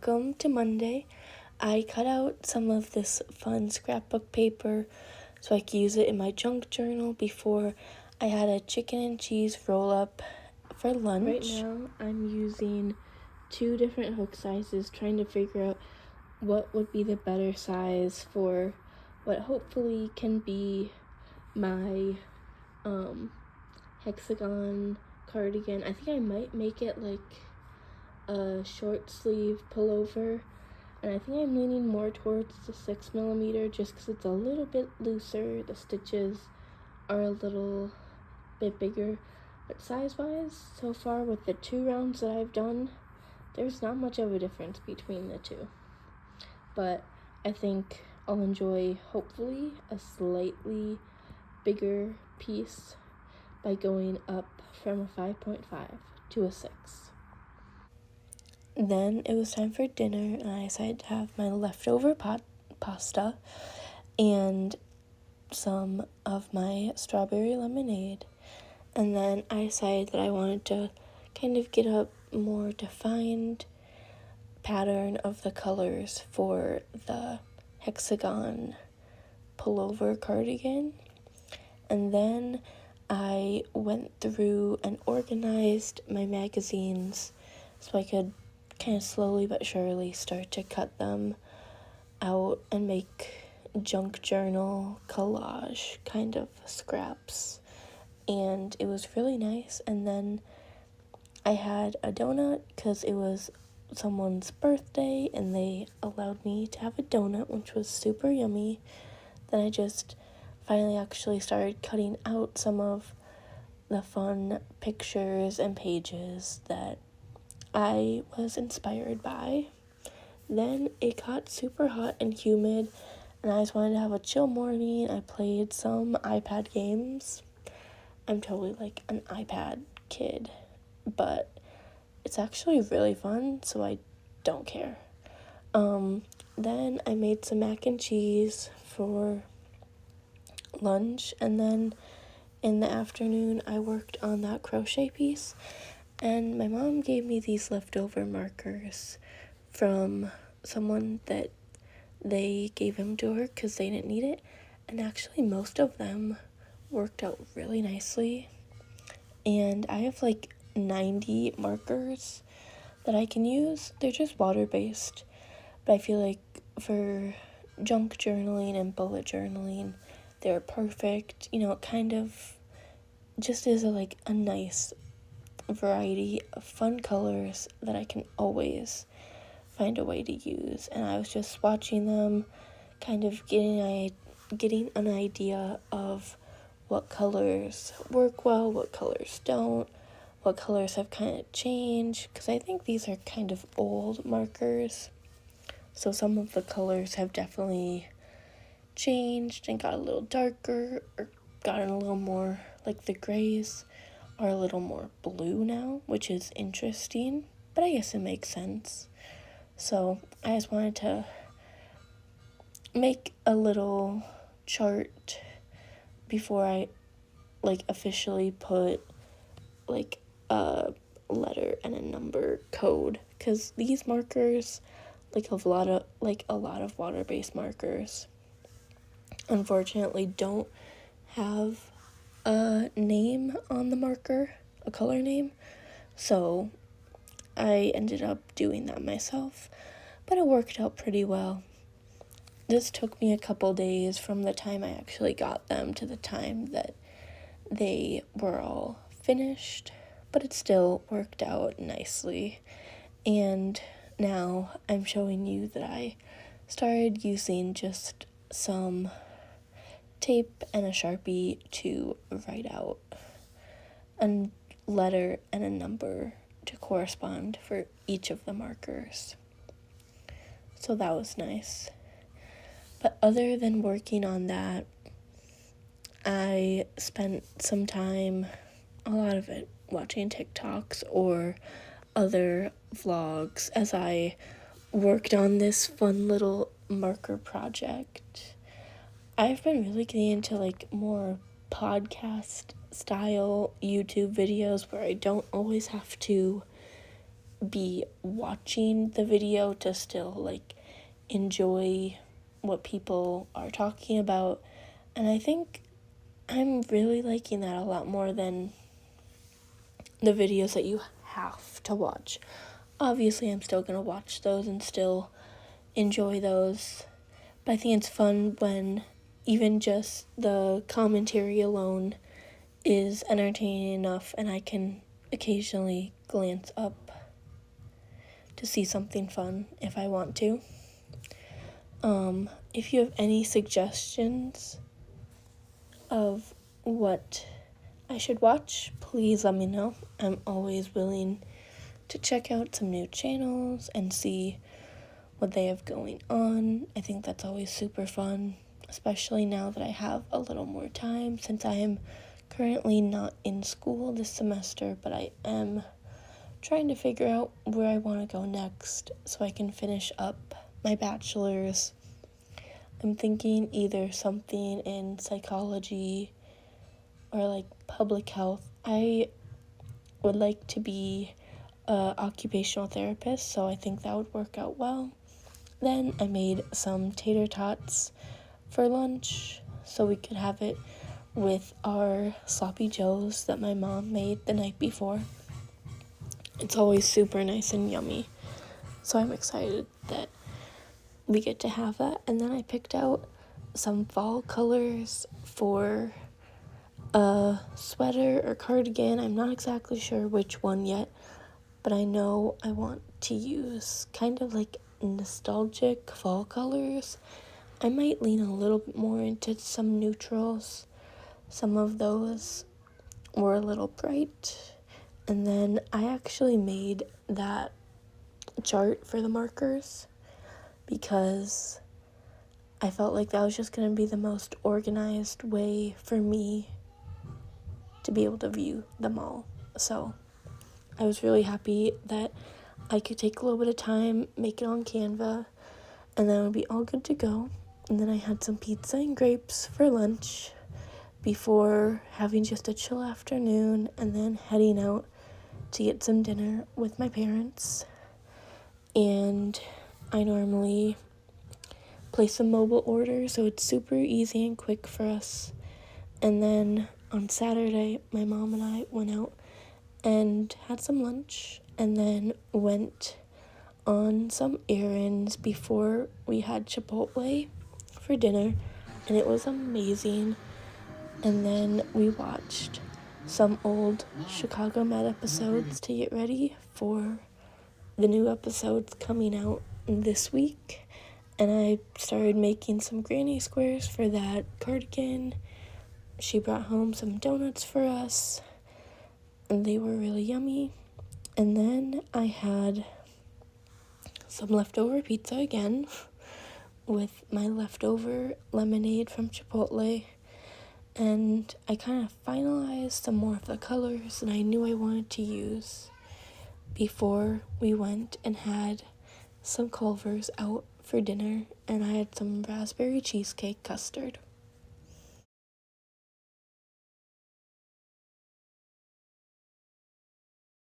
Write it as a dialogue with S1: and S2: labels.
S1: welcome to Monday. I cut out some of this fun scrapbook paper so I could use it in my junk journal before I had a chicken and cheese roll up for lunch. Right now I'm using 2 different hook sizes, trying to figure out what would be the better size for what hopefully can be my hexagon cardigan. I think I might make it like a short sleeve pullover, and I think I'm leaning more towards the 6mm just because it's a little bit looser. The stitches are a little bit bigger, but size wise so far with the 2 rounds that I've done, there's not much of a difference between the two, but I think I'll enjoy hopefully a slightly bigger piece by going up from a 5.5 to a 6. Then it was time for dinner, and I decided to have my leftover pasta and some of my strawberry lemonade. And then I decided that I wanted to kind of get a more defined pattern of the colors for the hexagon pullover cardigan. And then I went through and organized my magazines so I could kind of slowly but surely start to cut them out and make junk journal collage kind of scraps. And it was really nice. And then I had a donut because it was someone's birthday and they allowed me to have a donut, which was super yummy. Then I just finally actually started cutting out some of the fun pictures and pages that I was inspired by. Then it got super hot and humid, and I just wanted to have a chill morning. I played some iPad games. I'm totally like an iPad kid, but it's actually really fun, so I don't care. Then I made some mac and cheese for lunch, and then in the afternoon I worked on that crochet piece. And my mom gave me these leftover markers from someone that they gave them to her because they didn't need it. And actually most of them worked out really nicely. And I have like 90 markers that I can use. They're just water-based. But I feel like for junk journaling and bullet journaling, they're perfect. You know, it kind of just is a nice variety of fun colors that I can always find a way to use. And I was just watching them, kind of getting an idea of what colors work well, what colors don't, what colors have kind of changed, because I think these are kind of old markers, so some of the colors have definitely changed and got a little darker or gotten a little more, like the grays are a little more blue now, which is interesting, but I guess it makes sense. So I just wanted to make a little chart before I officially put a letter and a number code, because these markers, a lot of water-based markers, unfortunately don't have a name on the marker, a color name, so I ended up doing that myself, but it worked out pretty well. This took me a couple days from the time I actually got them to the time that they were all finished, but it still worked out nicely. And now I'm showing you that I started using just some tape and a Sharpie to write out a letter and a number to correspond for each of the markers. So that was nice. But other than working on that, I spent some time, a lot of it, watching TikToks or other vlogs as I worked on this fun little marker project. I've been really getting into more podcast style YouTube videos where I don't always have to be watching the video to still like enjoy what people are talking about. And I think I'm really liking that a lot more than the videos that you have to watch. Obviously, I'm still gonna watch those and still enjoy those, but I think it's fun when even just the commentary alone is entertaining enough and I can occasionally glance up to see something fun if I want to. If you have any suggestions of what I should watch, please let me know. I'm always willing to check out some new channels and see what they have going on. I think that's always super fun, especially now that I have a little more time, since I am currently not in school this semester, but I am trying to figure out where I want to go next so I can finish up my bachelor's. I'm thinking either something in psychology or like public health. I would like to be an occupational therapist, so I think that would work out well. Then I made some tater tots for lunch so we could have it with our sloppy joes that my mom made the night before. It's always super nice and yummy, so I'm excited that we get to have that. And then I picked out some fall colors for a sweater or cardigan. I'm not exactly sure which one yet, but I know I want to use kind of like nostalgic fall colors. I might lean a little bit more into some neutrals. Some of those were a little bright. And then I actually made that chart for the markers because I felt like that was just going to be the most organized way for me to be able to view them all. So I was really happy that I could take a little bit of time, make it on Canva, and then it would be all good to go. And then I had some pizza and grapes for lunch before having just a chill afternoon and then heading out to get some dinner with my parents. And I normally place a mobile order, so it's super easy and quick for us. And then on Saturday, my mom and I went out and had some lunch and then went on some errands before we had Chipotle for dinner, and it was amazing. And then we watched some old Chicago Med episodes to get ready for the new episodes coming out this week. And I started making some granny squares for that cardigan. She brought home some donuts for us, and they were really yummy. And then I had some leftover pizza again with my leftover lemonade from Chipotle. And I kind of finalized some more of the colors that I knew I wanted to use before we went and had some Culvers out for dinner. And I had some raspberry cheesecake custard.